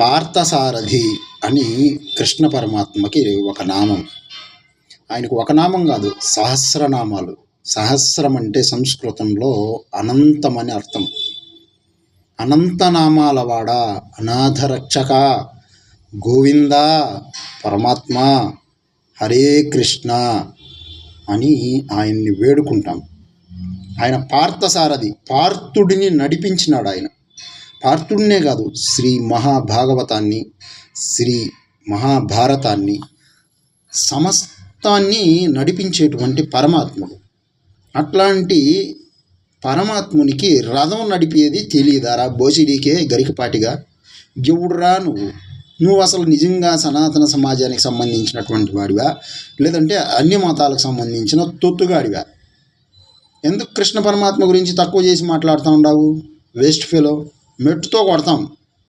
పార్థసారథి అని కృష్ణ పరమాత్మకి ఒక నామం. ఆయనకు ఒక నామం కాదు, సహస్రనామాలు. సహస్రం అంటే సంస్కృతంలో అనంతం అని అర్థం. అనంతనామాల వాడ, అనాథరక్షక, గోవింద, పరమాత్మ, హరే కృష్ణ అని ఆయన్ని వేడుకుంటాం. ఆయన పార్థసారథి, పార్థుడిని నడిపించినాడు. ఆయన పార్థుడినే కాదు, శ్రీ మహాభాగవతాన్ని, శ్రీ మహాభారతాన్ని, సమస్తాన్ని నడిపించేటువంటి పరమాత్ముడు. అట్లాంటి పరమాత్మునికి రథం నడిపేది తెలియదారా బోసిడీకే గరికపాటిగా? ఎవడురా నువ్వు అసలు నిజంగా సనాతన సమాజానికి సంబంధించినటువంటి వాడివా, లేదంటే అన్ని మతాలకు సంబంధించిన తొత్తుగాడివా? ఎందుకు కృష్ణ పరమాత్మ గురించి తక్కువ చేసి మాట్లాడుతూ ఉండవు? వేస్ట్ ఫెలో, మెట్టుతో కొడతాం.